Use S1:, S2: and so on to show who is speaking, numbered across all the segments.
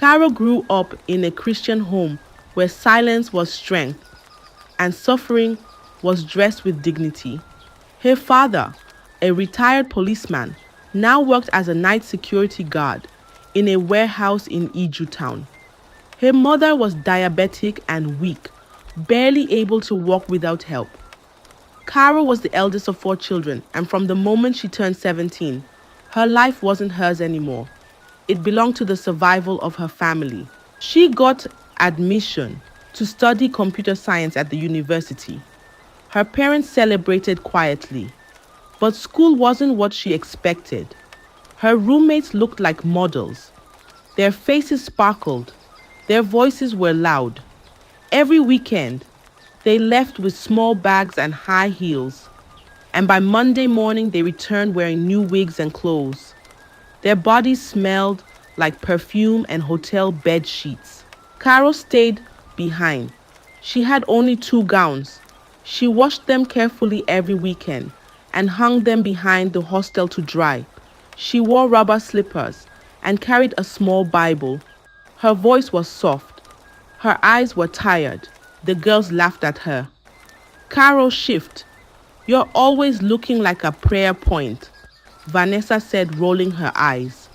S1: Carol grew up in a Christian home where silence was strength and suffering was dressed with dignity. Her father, a retired policeman, now worked as a night security guard in a warehouse in Iju town. Her mother was diabetic and weak, barely able to walk without help. Carol was the eldest of 4 children, and from the moment she turned 17, her life wasn't hers anymore. It belonged to the survival of her family. She got admission to study computer science at the university. Her parents celebrated quietly, but school wasn't what she expected. Her roommates looked like models. Their faces sparkled. Their voices were loud. Every weekend, they left with small bags and high heels, and by Monday morning they returned wearing new wigs and clothes. Their bodies smelled like perfume and hotel bed sheets. Carol stayed behind. She had only 2 gowns. She washed them carefully every weekend and hung them behind the hostel to dry. She wore rubber slippers and carried a small Bible. Her voice was soft. Her eyes were tired. The girls laughed at her. "Carol, shift. You're always looking like a prayer point," Vanessa said, rolling her eyes.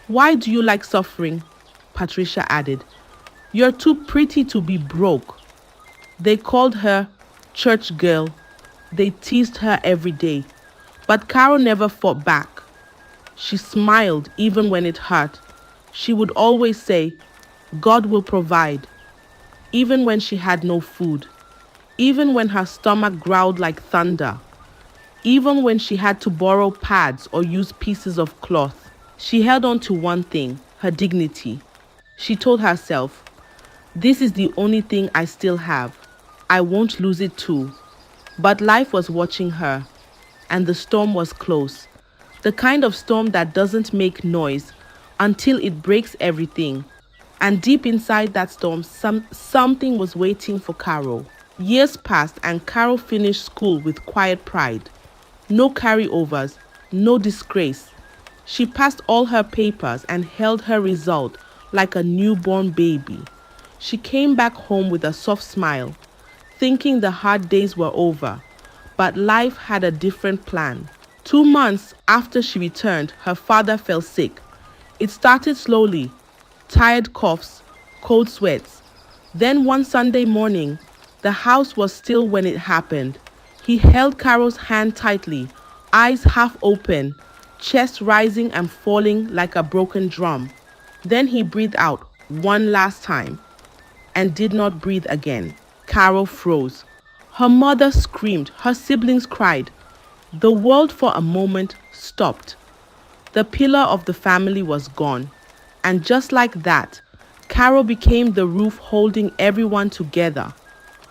S1: "Why do you like suffering?" Patricia added. "You're too pretty to be broke." They called her church girl. They teased her every day. But Carol never fought back. She smiled even when it hurt. She would always say, "God will provide," even when she had no food, even when her stomach growled like thunder, even when she had to borrow pads or use pieces of cloth. She held on to one thing, her dignity. She told herself, "This is the only thing I still have. I won't lose it too." But life was watching her, and the storm was close. The kind of storm that doesn't make noise until it breaks everything. And deep inside that storm, something was waiting for Carol. Years passed and Carol finished school with quiet pride. No carryovers, no disgrace. She passed all her papers and held her result like a newborn baby. She came back home with a soft smile, thinking the hard days were over. But life had a different plan. 2 months after she returned, her father fell sick. It started slowly, tired coughs, cold sweats. Then one Sunday morning, the house was still when it happened. He held Carol's hand tightly, eyes half open, chest rising and falling like a broken drum. Then he breathed out one last time and did not breathe again. Carol froze. Her mother screamed. Her siblings cried. The world for a moment stopped. The pillar of the family was gone. And just like that, Carol became the roof holding everyone together.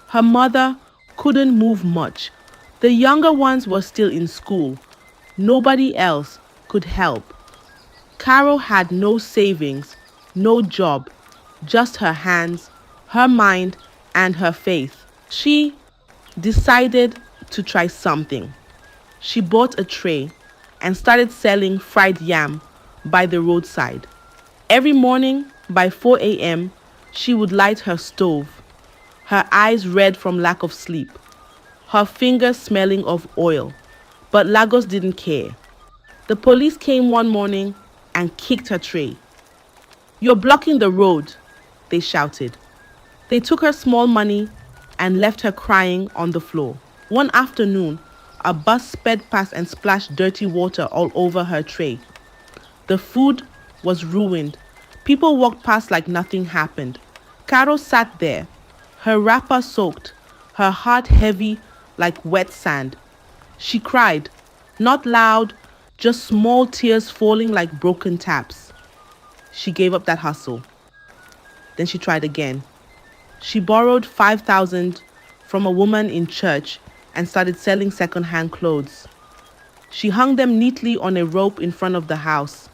S1: Her mother couldn't move much. The younger ones were still in school. Nobody else could help. Carol had no savings, no job, just her hands, her mind, and her faith. She decided to try something. She bought a tray and started selling fried yam by the roadside. Every morning by 4 a.m., she would light her stove, her eyes red from lack of sleep, her fingers smelling of oil. But Lagos didn't care. The police came one morning and kicked her tray. "You're blocking the road," they shouted. They took her small money and left her crying on the floor. One afternoon, a bus sped past and splashed dirty water all over her tray. The food was ruined. People walked past like nothing happened. Carol sat there, her wrapper soaked, her heart heavy like wet sand. She cried, not loud, just small tears falling like broken taps. She gave up that hustle. Then she tried again. She borrowed 5,000 from a woman in church and started selling second-hand clothes. She hung them neatly on a rope in front of the house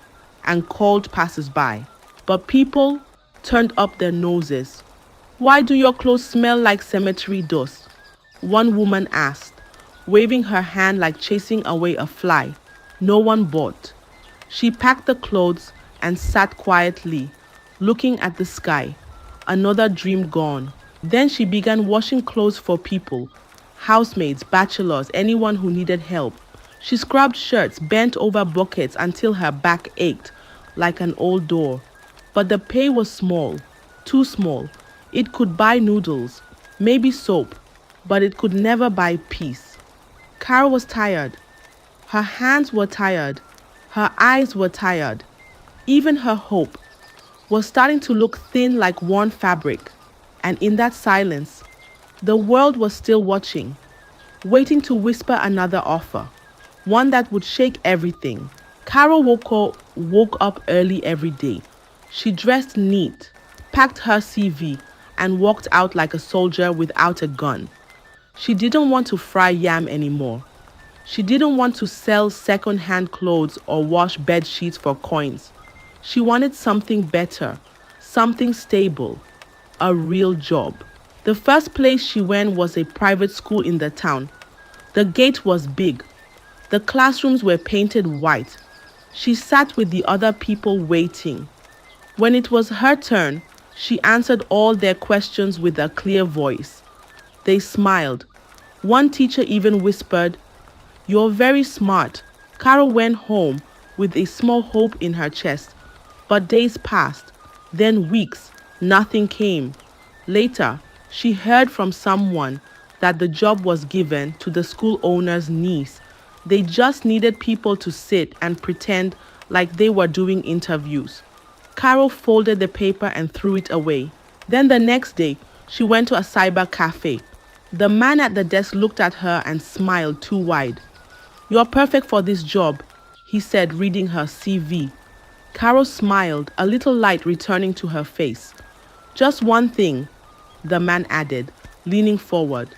S1: and called passers-by. But people turned up their noses. "Why do your clothes smell like cemetery dust?" one woman asked, waving her hand like chasing away a fly. No one bought. She packed the clothes and sat quietly, looking at the sky, another dream gone. Then she began washing clothes for people, housemaids, bachelors, anyone who needed help. She scrubbed shirts, bent over buckets until her back ached like an old door. But the pay was small, too small. It could buy noodles, maybe soap, but it could never buy peace. Carol was tired. Her hands were tired. Her eyes were tired. Even her hope was starting to look thin like worn fabric. And in that silence, the world was still watching, waiting to whisper another offer, one that would shake everything. Carol woke up early every day. She dressed neat, packed her CV, and walked out like a soldier without a gun. She didn't want to fry yam anymore. She didn't want to sell second-hand clothes or wash bed sheets for coins. She wanted something better, something stable, a real job. The first place she went was a private school in the town. The gate was big. The classrooms were painted white. She sat with the other people waiting. When it was her turn, she answered all their questions with a clear voice. They smiled. One teacher even whispered, "You're very smart." Carol went home with a small hope in her chest. But days passed, then weeks, nothing came. Later, she heard from someone that the job was given to the school owner's niece. They just needed people to sit and pretend like they were doing interviews. Carol folded the paper and threw it away. Then the next day, she went to a cyber cafe. The man at the desk looked at her and smiled too wide. "You're perfect for this job," he said, reading her CV. Carol smiled, a little light returning to her face. "Just one thing," the man added, leaning forward.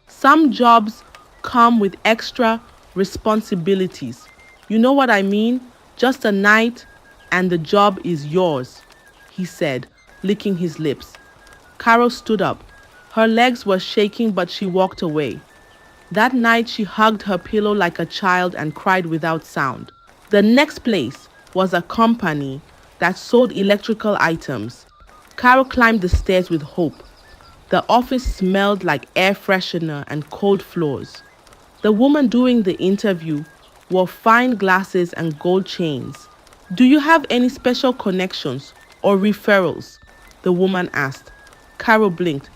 S1: "Some jobs come with extra responsibilities. You know what I mean? Just a night and the job is yours," he said, licking his lips. Carol stood up. Her legs were shaking, but she walked away. That night, she hugged her pillow like a child and cried without sound. The next place was a company that sold electrical items. Carol climbed the stairs with hope. The office smelled like air freshener and cold floors. The woman doing the interview wore fine glasses and gold chains. "Do you have any special connections or referrals?" the woman asked. Carol blinked.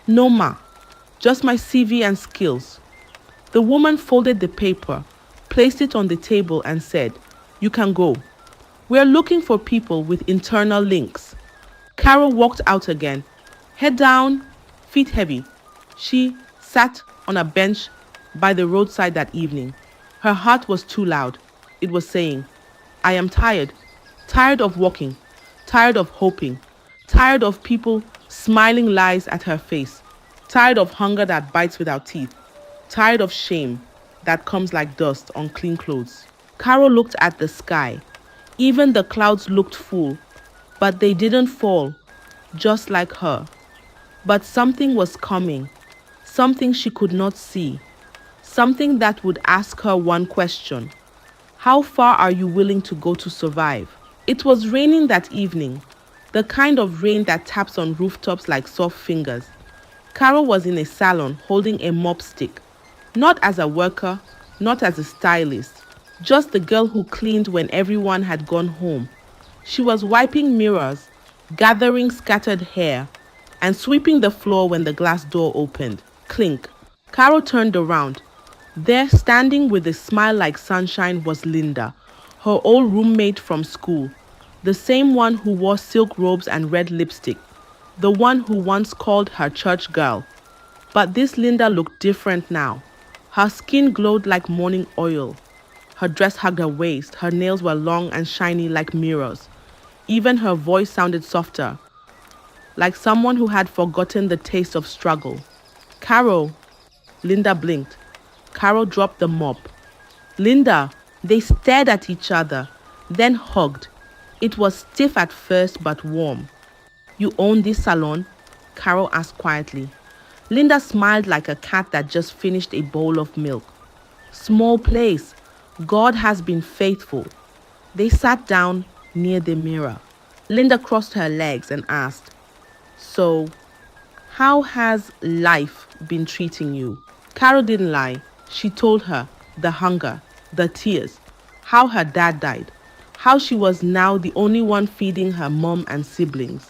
S1: "No, ma. Just my CV and skills." The woman folded the paper, placed it on the table and said, "You can go. We're looking for people with internal links." Carol walked out again, head down, feet heavy. She sat on a bench by the roadside that evening. Her heart was too loud. It was saying, "I am tired. Tired of walking. Tired of hoping. Tired of people smiling lies at her face. Tired of hunger that bites without teeth. Tired of shame that comes like dust on clean clothes." Carol looked at the sky. Even the clouds looked full, but they didn't fall, just like her. But something was coming, something she could not see, something that would ask her one question: how far are you willing to go to survive? It was raining that evening, the kind of rain that taps on rooftops like soft fingers. Carol was in a salon holding a mop stick, not as a worker, not as a stylist, just the girl who cleaned when everyone had gone home. She was wiping mirrors, gathering scattered hair, and sweeping the floor when the glass door opened. Clink. Carol turned around. There, standing with a smile like sunshine, was Linda, her old roommate from school, the same one who wore silk robes and red lipstick, the one who once called her church girl. But this Linda looked different now. Her skin glowed like morning oil. Her dress hugged her waist. Her nails were long and shiny like mirrors. Even her voice sounded softer, like someone who had forgotten the taste of struggle. "Carol." Linda blinked. Carol dropped the mop. "Linda." They stared at each other, then hugged. It was stiff at first, but warm. "You own this salon?" Carol asked quietly. Linda smiled like a cat that just finished a bowl of milk. "Small place. God has been faithful." They sat down near the mirror. Linda crossed her legs and asked, "So, how has life been treating you?" Carol didn't lie. She told her the hunger, the tears, how her dad died, how she was now the only one feeding her mom and siblings,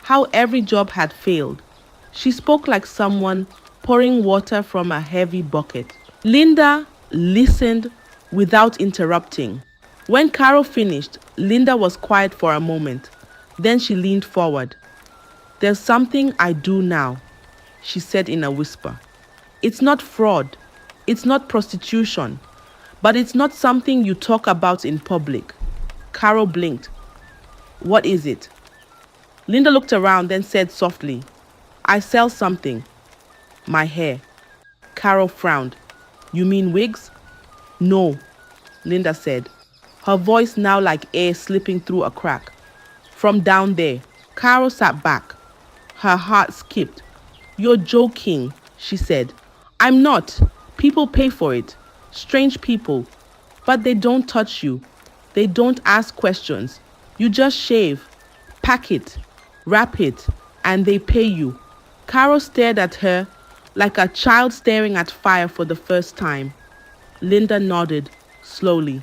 S1: how every job had failed. She spoke like someone pouring water from a heavy bucket. Linda listened without interrupting. When Carol finished, Linda was quiet for a moment. Then she leaned forward. "There's something I do now," she said in a whisper. "It's not fraud. It's not prostitution. But it's not something you talk about in public." Carol blinked. "What is it?" Linda looked around, then said softly, "I sell something. My hair." Carol frowned. "You mean wigs?" "No," Linda said, her voice now like air slipping through a crack. "From down there." Carol sat back. Her heart skipped. "You're joking," she said. "I'm not. People pay for it. Strange people. But they don't touch you. They don't ask questions. You just shave, pack it, wrap it, and they pay you." Carol stared at her like a child staring at fire for the first time. Linda nodded slowly.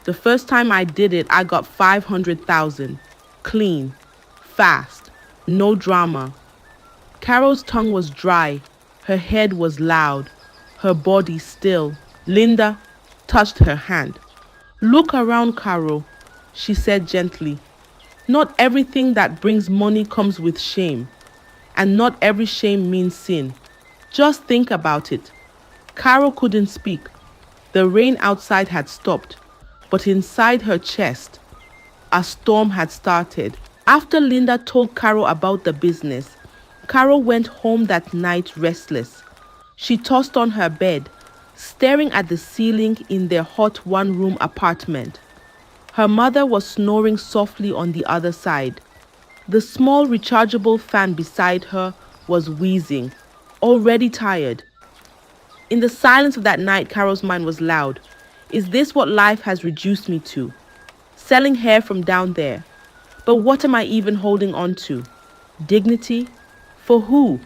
S1: "The first time I did it, I got 500,000. Clean, fast, no drama." Carol's tongue was dry. Her head was loud. Her body still. Linda touched her hand. "Look around, Carol," she said gently. "Not everything that brings money comes with shame. And not every shame means sin. Just think about it." Carol couldn't speak. The rain outside had stopped, but inside her chest, a storm had started. After Linda told Carol about the business, Carol went home that night restless. She tossed on her bed, staring at the ceiling in their hot one-room apartment. Her mother was snoring softly on the other side. The small rechargeable fan beside her was wheezing, already tired. In the silence of that night, Carol's mind was loud. Is this what life has reduced me to? Selling hair from down there. But what am I even holding on to? Dignity? For who?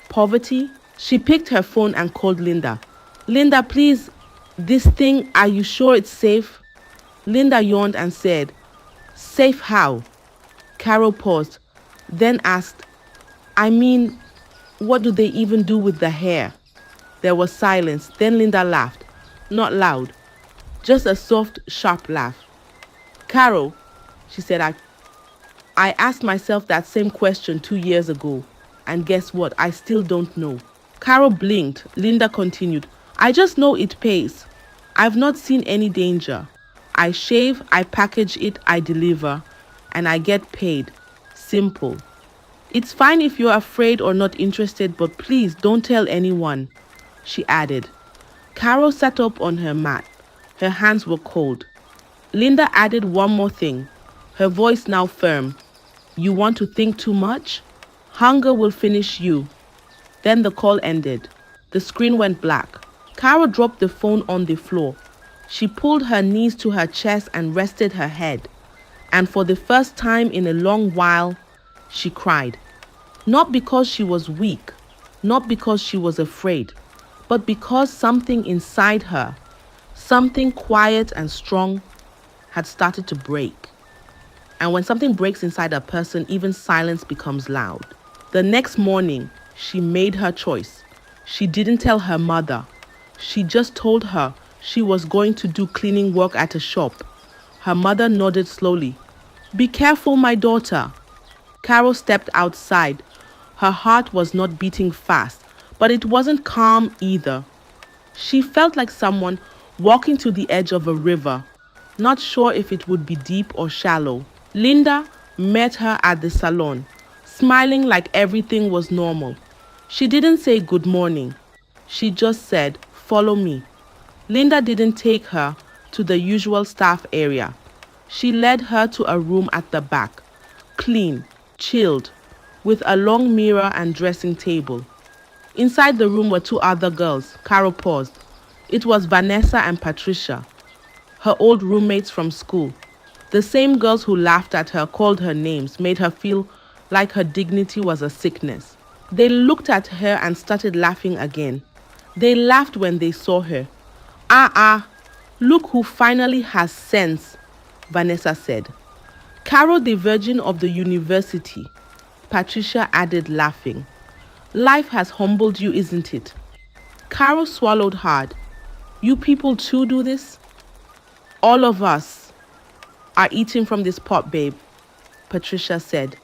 S1: Poverty? She picked her phone and called Linda. "Linda, please, this thing, are you sure it's safe?" Linda yawned and said, "Safe how?" Carol paused, then asked, "I mean, what do they even do with the hair?" There was silence. Then Linda laughed. Not loud, just a soft, sharp laugh. "Carol," she said, I asked myself that same question 2 years ago. And guess what? I still don't know." Carol blinked. Linda continued, "I just know it pays. I've not seen any danger. I shave, I package it, I deliver, and I get paid. Simple. It's fine if you're afraid or not interested, but please don't tell anyone," she added. Carol sat up on her mat. Her hands were cold. Linda added one more thing, her voice now firm. "You want to think too much? Hunger will finish you." Then the call ended. The screen went black. Carol dropped the phone on the floor. She pulled her knees to her chest and rested her head. And for the first time in a long while, she cried. Not because she was weak, not because she was afraid, but because something inside her, something quiet and strong, had started to break. And when something breaks inside a person, even silence becomes loud. The next morning, she made her choice. She didn't tell her mother. She just told her she was going to do cleaning work at a shop. Her mother nodded slowly. "Be careful, my daughter." Carol stepped outside. Her heart was not beating fast, but it wasn't calm either. She felt like someone walking to the edge of a river, not sure if it would be deep or shallow. Linda met her at the salon, smiling like everything was normal. She didn't say good morning. She just said, "Follow me." Linda didn't take her to the usual staff area. She led her to a room at the back, clean, chilled, with a long mirror and dressing table. Inside the room were two other girls. Carol paused. It was Vanessa and Patricia, her old roommates from school. The same girls who laughed at her, called her names, made her feel like her dignity was a sickness. They looked at her and started laughing again. They laughed when they saw her. Look who finally has sense, Vanessa said. Carol, the virgin of the university, Patricia added, laughing. Life has humbled you, isn't it? Carol swallowed hard. You people too do this? All of us are eating from this pot, babe, Patricia said,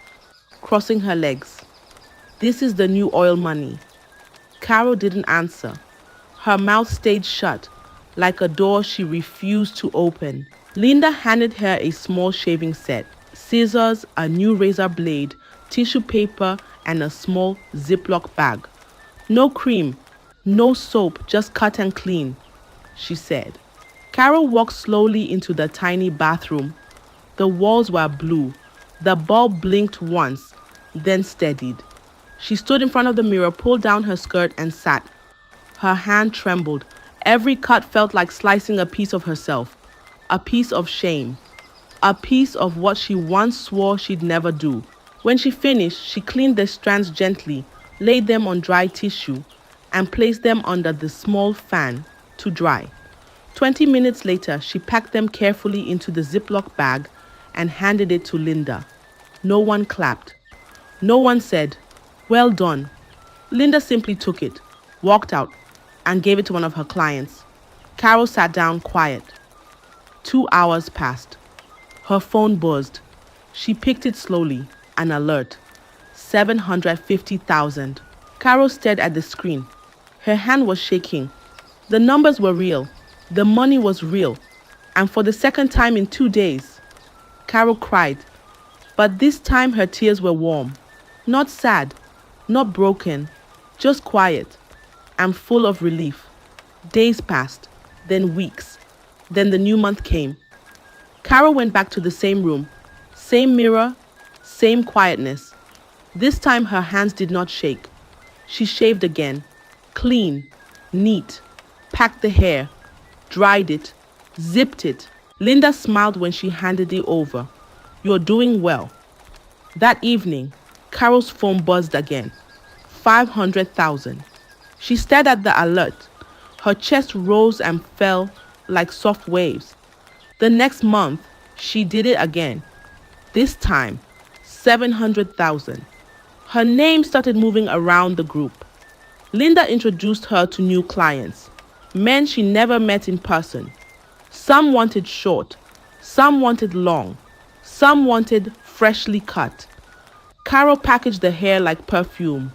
S1: crossing her legs. This is the new oil money. Carol didn't answer. Her mouth stayed shut, like a door she refused to open. Linda handed her a small shaving set, scissors, a new razor blade, tissue paper, and a small Ziploc bag. No cream, no soap, just cut and clean, she said. Carol walked slowly into the tiny bathroom. The walls were blue. The bulb blinked once, then steadied. She stood in front of the mirror, pulled down her skirt, and sat. Her hand trembled. Every cut felt like slicing a piece of herself, a piece of shame, a piece of what she once swore she'd never do. When she finished, she cleaned the strands gently, laid them on dry tissue, and placed them under the small fan to dry. 20 minutes later, she packed them carefully into the Ziploc bag and handed it to Linda. No one clapped. No one said, "Well done." Linda simply took it, walked out, and gave it to one of her clients. Carol sat down quiet. 2 hours passed. Her phone buzzed. She picked it slowly. An alert. 750,000. Carol stared at the screen. Her hand was shaking. The numbers were real. The money was real. And for the second time in 2 days, Carol cried. But this time her tears were warm. Not sad, not broken, just quiet and full of relief. Days passed, then weeks. Then the new month came. Carol went back to the same room, same mirror, same quietness. This time her hands did not shake. She shaved again, clean, neat, packed the hair, dried it, zipped it. Linda smiled when she handed it over. "You're doing well." That evening, Carol's phone buzzed again. 500,000. She stared at the alert. Her chest rose and fell like soft waves. The next month, she did it again. This time, 700,000. Her name started moving around the group. Linda introduced her to new clients, men she never met in person. Some wanted short, some wanted long, some wanted freshly cut. Carol packaged the hair like perfume,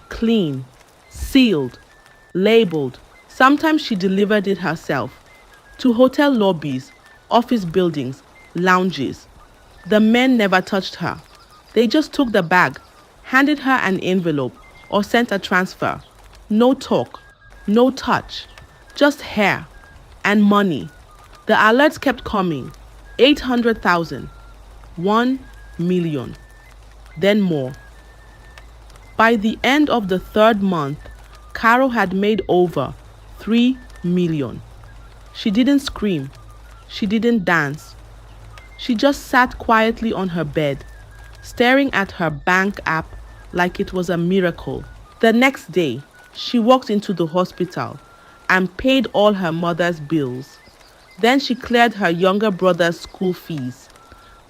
S1: clean, sealed, labeled. Sometimes she delivered it herself to hotel lobbies, office buildings, lounges. The men never touched her. They just took the bag, handed her an envelope, or sent a transfer. No talk, no touch, just hair and money. The alerts kept coming. 800,000, 1 million, then more. By the end of the third month, Carol had made over 3 million. She didn't scream. She didn't dance. She just sat quietly on her bed, staring at her bank app like it was a miracle. The next day, she walked into the hospital and paid all her mother's bills. Then she cleared her younger brother's school fees.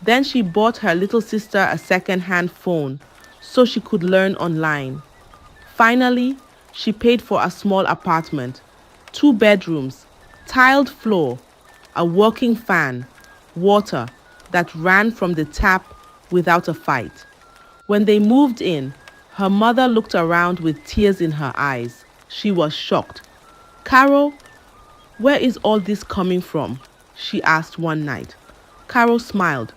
S1: Then she bought her little sister a second-hand phone so she could learn online. Finally, she paid for a small apartment, 2 bedrooms, tiled floor, a working fan, water that ran from the tap without a fight. When they moved in, her mother looked around with tears in her eyes. She was shocked. "Carol, where is all this coming from?" she asked one night. Carol smiled.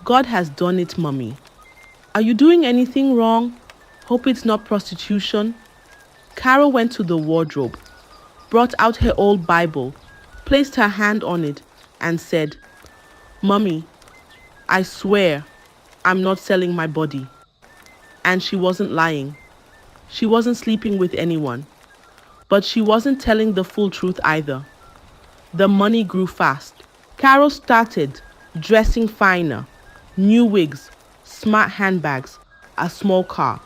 S1: "God has done it, Mommy." "Are you doing anything wrong? Hope it's not prostitution." Carol went to the wardrobe, brought out her old Bible, placed her hand on it, and said, "Mommy, I swear I'm not selling my body." And she wasn't lying. She wasn't sleeping with anyone. But she wasn't telling the full truth either. The money grew fast. Carol started dressing finer, new wigs, smart handbags, a small car.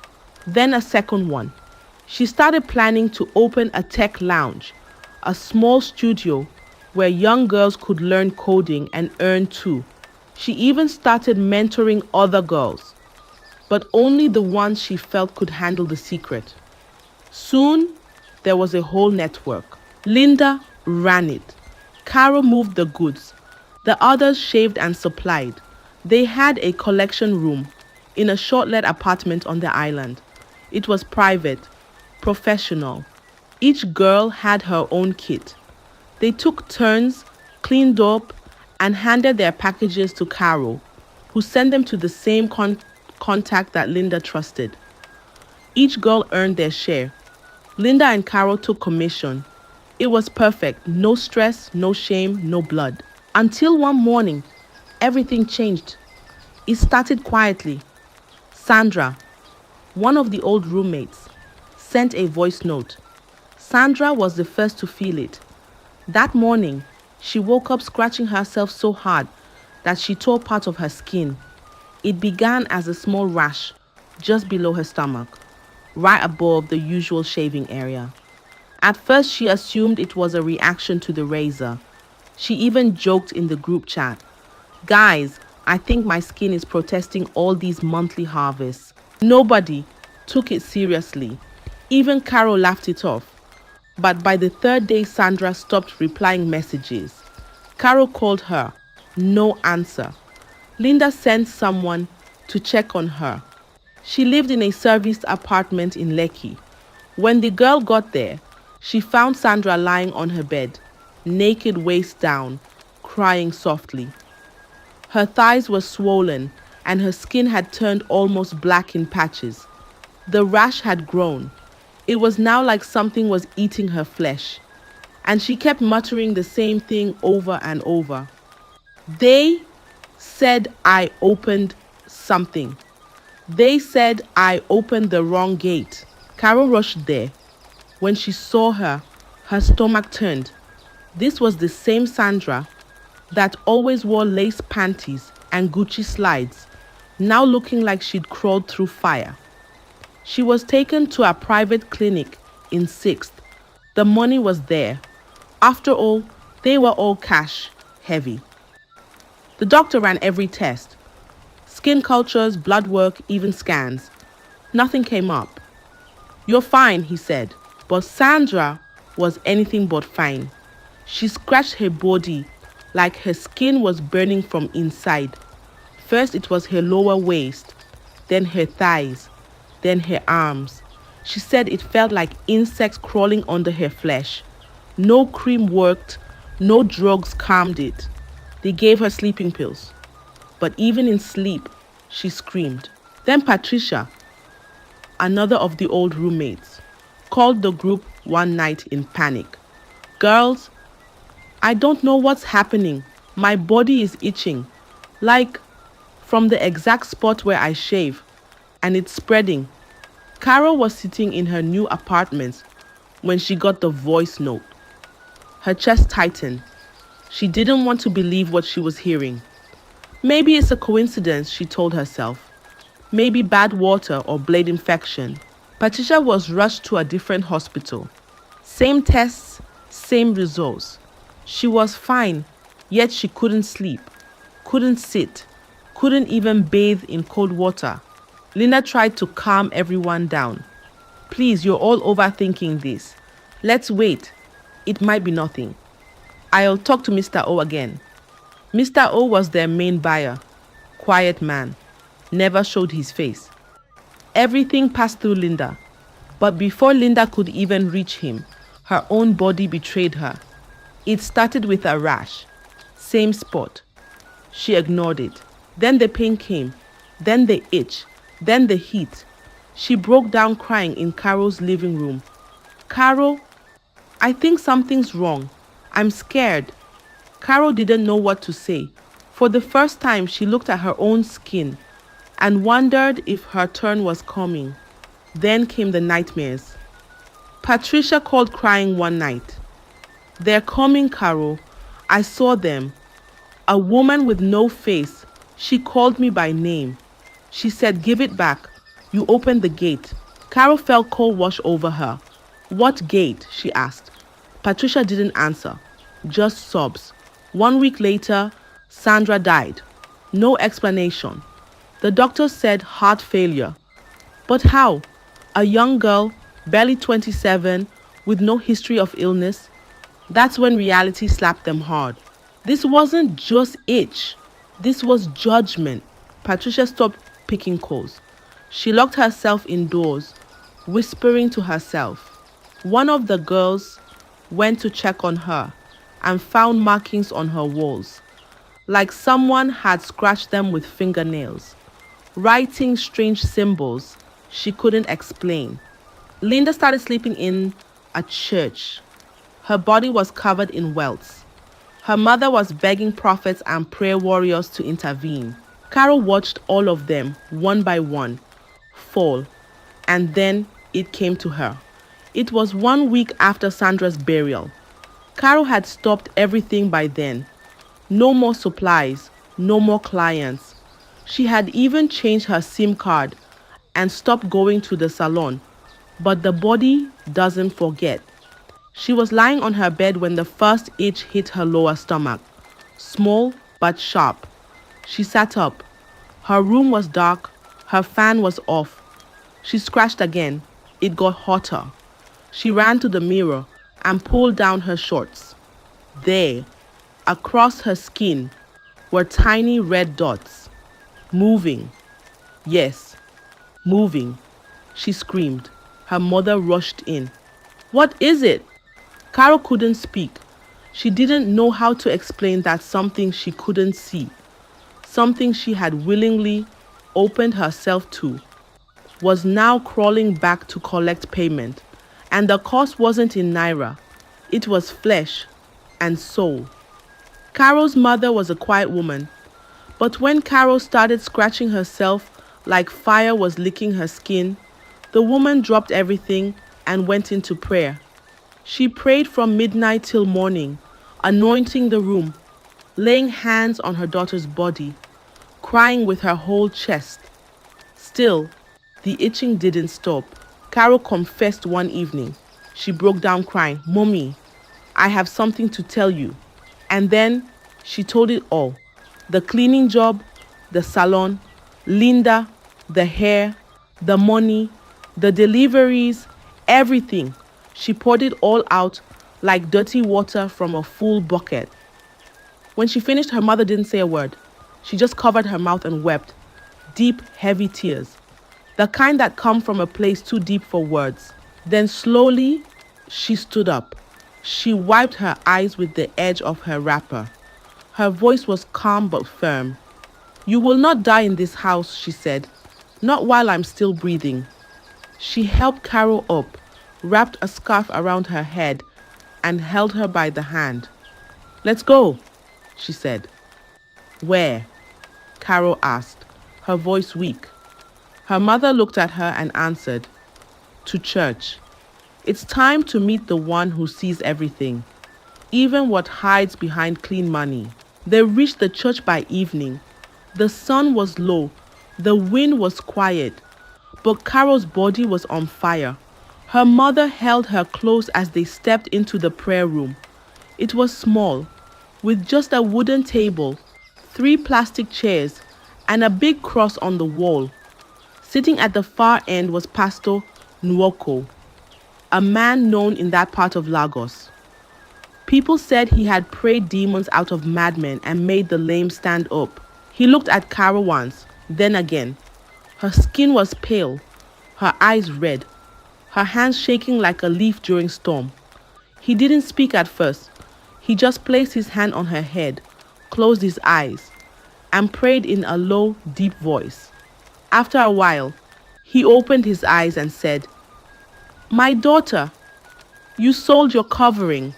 S1: Then a second one. She started planning to open a tech lounge, a small studio where young girls could learn coding and earn too. She even started mentoring other girls, but only the ones she felt could handle the secret. Soon, there was a whole network. Linda ran it. Carol moved the goods. The others shaved and supplied. They had a collection room in a short-let apartment on the island. It was private, professional. Each girl had her own kit. They took turns, cleaned up, and handed their packages to Carol, who sent them to the same contact that Linda trusted. Each girl earned their share. Linda and Carol took commission. It was perfect. No stress, no shame, no blood. Until one morning, everything changed. It started quietly. Sandra, one of the old roommates, sent a voice note. Sandra was the first to feel it. That morning, she woke up scratching herself so hard that she tore part of her skin. It began as a small rash just below her stomach, right above the usual shaving area. At first, she assumed it was a reaction to the razor. She even joked in the group chat, "Guys, I think my skin is protesting all these monthly harvests." Nobody took it seriously. Even Carol laughed it off. But by the third day, Sandra stopped replying messages. Carol called her. No answer. Linda sent someone to check on her. She lived in a serviced apartment in Lekki. When the girl got there, she found Sandra lying on her bed, naked waist down, crying softly. Her thighs were swollen and her skin had turned almost black in patches. The rash had grown. It was now like something was eating her flesh. And she kept muttering the same thing over and over. They said I opened something. They said I opened the wrong gate. Carol rushed there. When she saw her, her stomach turned. This was the same Sandra that always wore lace panties and Gucci slides, now looking like she'd crawled through fire. She was taken to a private clinic in 6th. The money was there. After all, they were all cash heavy. The doctor ran every test. Skin cultures, blood work, even scans. Nothing came up. "You're fine," he said. But Sandra was anything but fine. She scratched her body like her skin was burning from inside. First it was her lower waist, then her thighs, then her arms. She said it felt like insects crawling under her flesh. No cream worked, no drugs calmed it. They gave her sleeping pills. But even in sleep, she screamed. Then Patricia, another of the old roommates, called the group one night in panic. "Girls, I don't know what's happening. My body is itching, like from the exact spot where I shave, and it's spreading." Carol was sitting in her new apartment when she got the voice note. Her chest tightened. She didn't want to believe what she was hearing. Maybe it's a coincidence, she told herself. Maybe bad water or blade infection. Patricia was rushed to a different hospital. Same tests, same results. She was fine, yet she couldn't sleep, couldn't sit, couldn't even bathe in cold water. Linda tried to calm everyone down. "Please, you're all overthinking this. Let's wait. It might be nothing. I'll talk to Mr. O again." Mr. O was their main buyer. Quiet man. Never showed his face. Everything passed through Linda. But before Linda could even reach him, her own body betrayed her. It started with a rash. Same spot. She ignored it. Then the pain came. Then the itch. Then the heat. She broke down crying in Carol's living room. "Carol, I think something's wrong. I'm scared." Carol didn't know what to say. For the first time, she looked at her own skin and wondered if her turn was coming. Then came the nightmares. Patricia called crying one night. "They're coming, Carol. I saw them. A woman with no face. She called me by name. She said, "Give it back." You opened the gate. Carol felt cold wash over her. "What gate?" she asked. Patricia didn't answer, just sobs. 1 week later, Sandra died. No explanation. The doctor said heart failure. But how? A young girl, barely 27, with no history of illness? That's when reality slapped them hard. This wasn't just itch. This was judgment. Patricia stopped picking calls. She locked herself indoors, whispering to herself. One of the girls went to check on her and found markings on her walls, like someone had scratched them with fingernails, writing strange symbols she couldn't explain. Linda started sleeping in a church. Her body was covered in welts. Her mother was begging prophets and prayer warriors to intervene. Carol watched all of them, one by one, fall, and then it came to her. It was 1 week after Sandra's burial. Carol had stopped everything by then. No more supplies, no more clients. She had even changed her SIM card and stopped going to the salon. But the body doesn't forget. She was lying on her bed when the first itch hit her lower stomach. Small but sharp. She sat up. Her room was dark. Her fan was off. She scratched again. It got hotter. She ran to the mirror and pulled down her shorts. There, across her skin, were tiny red dots. Moving. Yes, moving. She screamed. Her mother rushed in. "What is it?" Carol couldn't speak. She didn't know how to explain that something she couldn't see, something she had willingly opened herself to, was now crawling back to collect payment. And the cost wasn't in naira. It was flesh and soul. Carol's mother was a quiet woman. But when Carol started scratching herself like fire was licking her skin, the woman dropped everything and went into prayer. She prayed from midnight till morning, anointing the room, laying hands on her daughter's body, crying with her whole chest. Still, the itching didn't stop. Carol confessed one evening. She broke down crying, "Mommy, I have something to tell you." And then she told it all. The cleaning job, the salon, Linda, the hair, the money, the deliveries, everything. She poured it all out like dirty water from a full bucket. When she finished, her mother didn't say a word. She just covered her mouth and wept. Deep, heavy tears. The kind that come from a place too deep for words. Then slowly, she stood up. She wiped her eyes with the edge of her wrapper. Her voice was calm but firm. "You will not die in this house," she said. "Not while I'm still breathing." She helped Carol up, wrapped a scarf around her head, and held her by the hand. "Let's go," she said. "Where?" Carol asked, her voice weak. Her mother looked at her and answered, "To church. It's time to meet the one who sees everything, even what hides behind clean money." They reached the church by evening. The sun was low, the wind was quiet, but Carol's body was on fire. Her mother held her close as they stepped into the prayer room. It was small, with just a wooden table, 3 plastic chairs, and a big cross on the wall. Sitting at the far end was Pastor Nwoko, a man known in that part of Lagos. People said he had prayed demons out of madmen and made the lame stand up. He looked at Carol once, then again. Her skin was pale, her eyes red, her hands shaking like a leaf during storm. He didn't speak at first. He just placed his hand on her head, closed his eyes, and prayed in a low, deep voice. After a while, he opened his eyes and said, "My daughter, you sold your covering."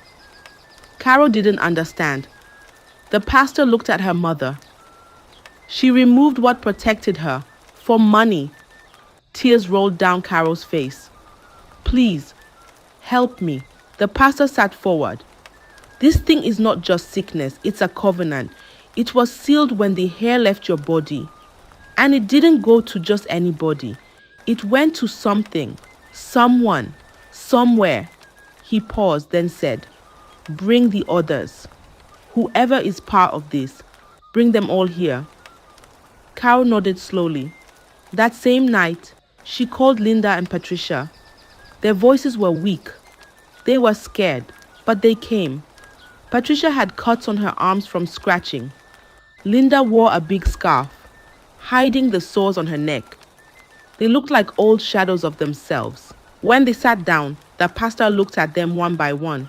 S1: Carol didn't understand. The pastor looked at her mother. She removed what protected her for money. Tears rolled down Carol's face. "Please, help me." The pastor sat forward. "This thing is not just sickness, it's a covenant. It was sealed when the hair left your body. And it didn't go to just anybody. It went to something, someone, somewhere. He paused, then said, "Bring the others. Whoever is part of this, bring them all here." Carol nodded slowly. That same night, she called Linda and Patricia. Their voices were weak. They were scared, but they came. Patricia had cuts on her arms from scratching. Linda wore a big scarf, hiding the sores on her neck. They looked like old shadows of themselves. When they sat down, the pastor looked at them one by one.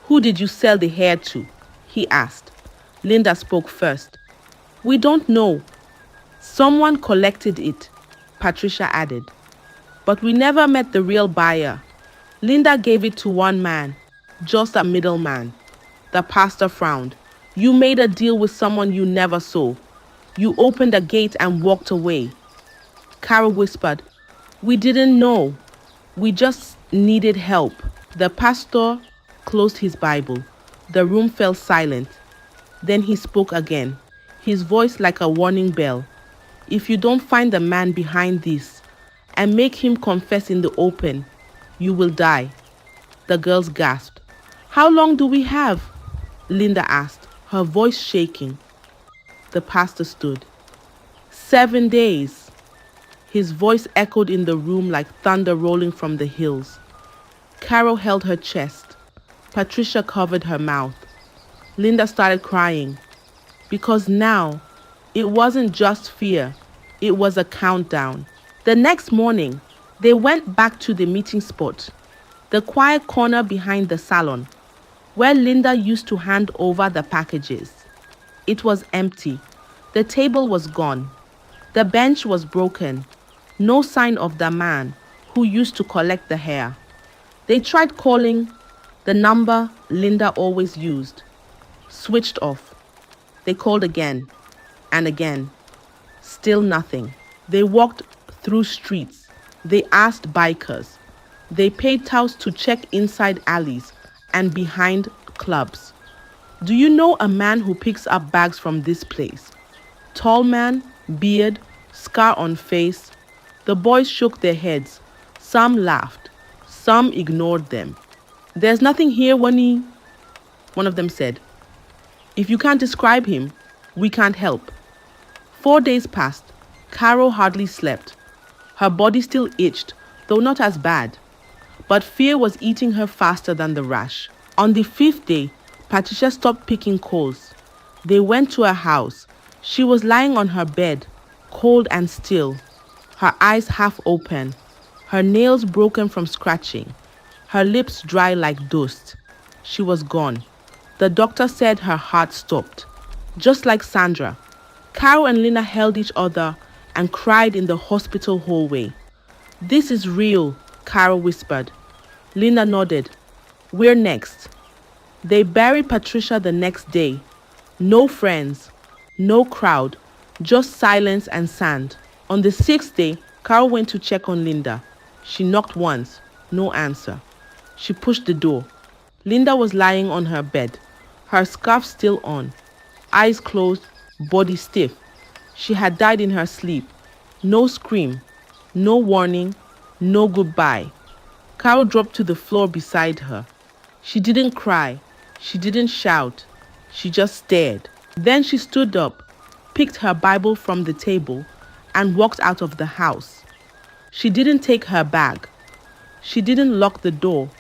S1: "Who did you sell the hair to?" he asked. Linda spoke first. "We don't know. Someone collected it," Patricia added. "But we never met the real buyer. Linda gave it to one man, just a middleman." The pastor frowned. "You made a deal with someone you never saw. You opened a gate and walked away." Carol whispered, "We didn't know. We just needed help." The pastor closed his Bible. The room fell silent. Then he spoke again, his voice like a warning bell. "If you don't find the man behind this and make him confess in the open, you will die." The girls gasped. "How long do we have?" Linda asked, her voice shaking. The pastor stood. 7 days. His voice echoed in the room like thunder rolling from the hills. Carol held her chest. Patricia covered her mouth. Linda started crying. Because now, it wasn't just fear. It was a countdown. The next morning, they went back to the meeting spot, the quiet corner behind the salon, where Linda used to hand over the packages. It was empty. The table was gone. The bench was broken. No sign of the man who used to collect the hair. They tried calling. The number Linda always used switched off. They called again and again. Still nothing. They walked through streets. They asked bikers. They paid touts to check inside alleys and behind clubs. "Do you know a man who picks up bags from this place?" Tall man, beard, scar on face. The boys shook their heads. Some laughed. Some ignored them. "There's nothing here, Wani," one of them said. "If you can't describe him, we can't help." 4 days passed. Carol hardly slept. Her body still itched, though not as bad. But fear was eating her faster than the rash. On the 5th day, Patricia stopped picking coals. They went to her house. She was lying on her bed, cold and still, her eyes half open, her nails broken from scratching, her lips dry like dust. She was gone. The doctor said her heart stopped. Just like Sandra, Carol and Lina held each other and cried in the hospital hallway. "This is real," Carol whispered. Lina nodded. "We're next." They buried Patricia the next day. No friends, no crowd, just silence and sand. On the 6th day, Carol went to check on Linda. She knocked once, no answer. She pushed the door. Linda was lying on her bed, her scarf still on, eyes closed, body stiff. She had died in her sleep. No scream, no warning, no goodbye. Carol dropped to the floor beside her. She didn't cry. She didn't shout. She just stared. Then she stood up, picked her Bible from the table, and walked out of the house. She didn't take her bag. She didn't lock the door.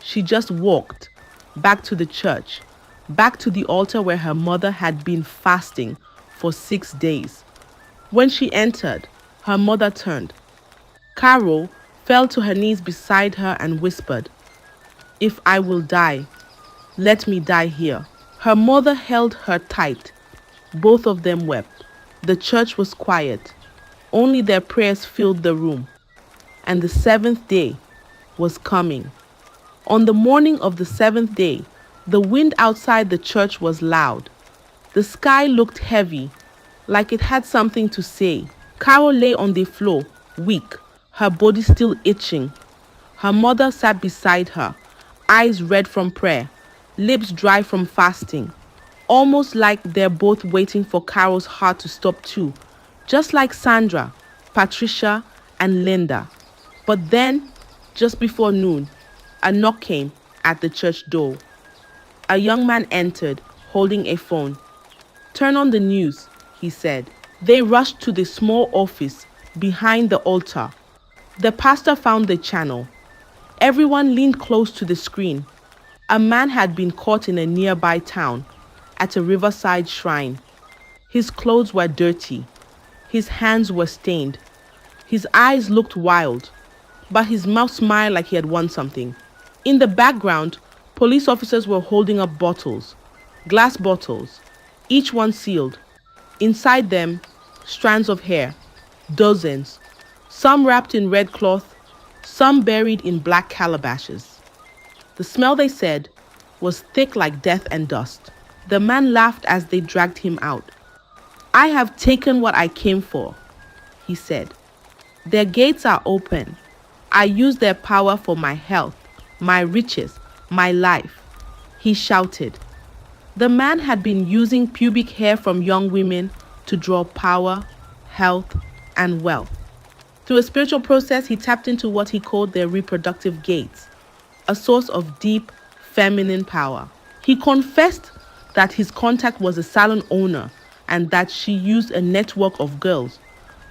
S1: She just walked back to the church, back to the altar where her mother had been fasting for 6 days. When she entered, her mother turned. Carol fell to her knees beside her and whispered, "If I will die, let me die here." Her mother held her tight. Both of them wept. The church was quiet. Only their prayers filled the room. And the 7th day was coming. On the morning of the 7th day, the wind outside the church was loud. The sky looked heavy, like it had something to say. Carol lay on the floor, weak, her body still itching. Her mother sat beside her, eyes red from prayer, lips dry from fasting. almost like they're both waiting for Carol's heart to stop too, just like Sandra, Patricia, and Linda. But then, just before noon, a knock came at the church door. A young man entered, holding a phone. "Turn on the news," he said. They rushed to the small office behind the altar. The pastor found the channel. Everyone leaned close to the screen. A man had been caught in a nearby town at a riverside shrine. His clothes were dirty. His hands were stained. His eyes looked wild, but his mouth smiled like he had won something. In the background, police officers were holding up bottles, glass bottles, each one sealed. Inside them, strands of hair, dozens, some wrapped in red cloth, some buried in black calabashes. The smell, they said, was thick like death and dust. The man laughed as they dragged him out. "I have taken what I came for," he said. "Their gates are open. I use their power for my health, my riches, my life," he shouted. The man had been using pubic hair from young women to draw power, health, and wealth. Through a spiritual process, he tapped into what he called their reproductive gates, a source of deep, feminine power. He confessed that his contact was a salon owner and that she used a network of girls.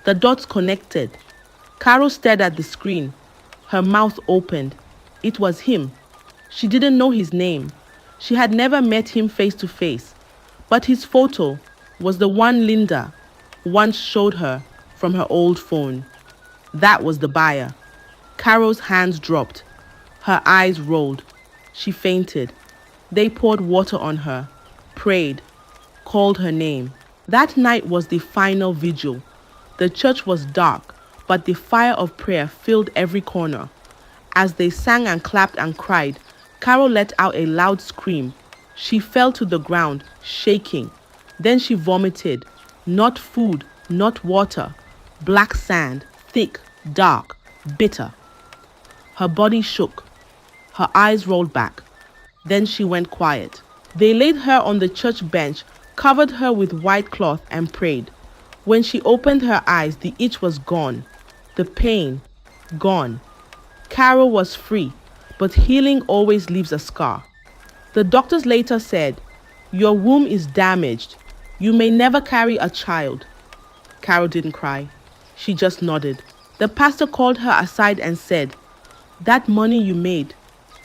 S1: The dots connected. Carol stared at the screen. Her mouth opened. It was him. She didn't know his name. She had never met him face to face. But his photo was the one Linda once showed her from her old phone. That was the buyer. Carol's hands dropped. Her eyes rolled. She fainted. They poured water on her, prayed, called her name. That night was the final vigil. The church was dark, but the fire of prayer filled every corner. As they sang and clapped and cried, Carol let out a loud scream. She fell to the ground, shaking. Then she vomited. Not food, not water. Black sand, thick, dark, bitter. Her body shook. Her eyes rolled back. Then she went quiet. They laid her on the church bench, covered her with white cloth, and prayed. When she opened her eyes, the itch was gone. The pain, gone. Carol was free, but healing always leaves a scar. The doctors later said, "Your womb is damaged. You may never carry a child." Carol didn't cry. She just nodded. The pastor called her aside and said, "That money you made,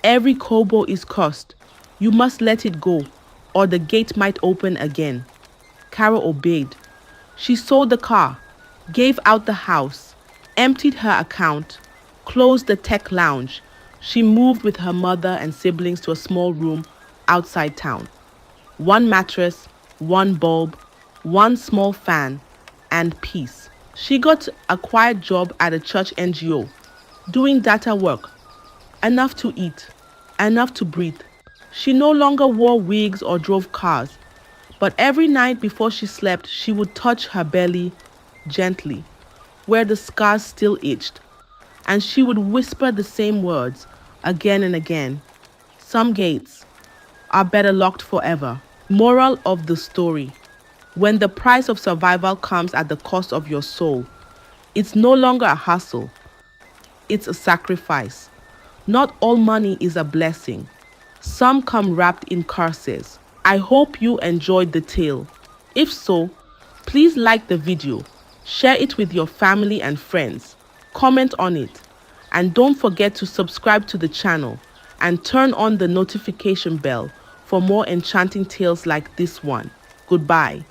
S1: every kobo is cursed. You must let it go, or the gate might open again." Carol obeyed. She sold the car, gave out the house, emptied her account, closed the tech lounge. She moved with her mother and siblings to a small room outside town. One mattress, one bulb, one small fan, and peace. She got a quiet job at a church NGO, doing data work, enough to eat, enough to breathe. She no longer wore wigs or drove cars, but every night before she slept, she would touch her belly gently, where the scars still itched, and she would whisper the same words again and again. Some gates are better locked forever. Moral of the story: when the price of survival comes at the cost of your soul, it's no longer a hustle, it's a sacrifice. Not all money is a blessing. Some come wrapped in curses. I hope you enjoyed the tale. If so, please like the video, share it with your family and friends, comment on it, and don't forget to subscribe to the channel and turn on the notification bell for more enchanting tales like this one. Goodbye.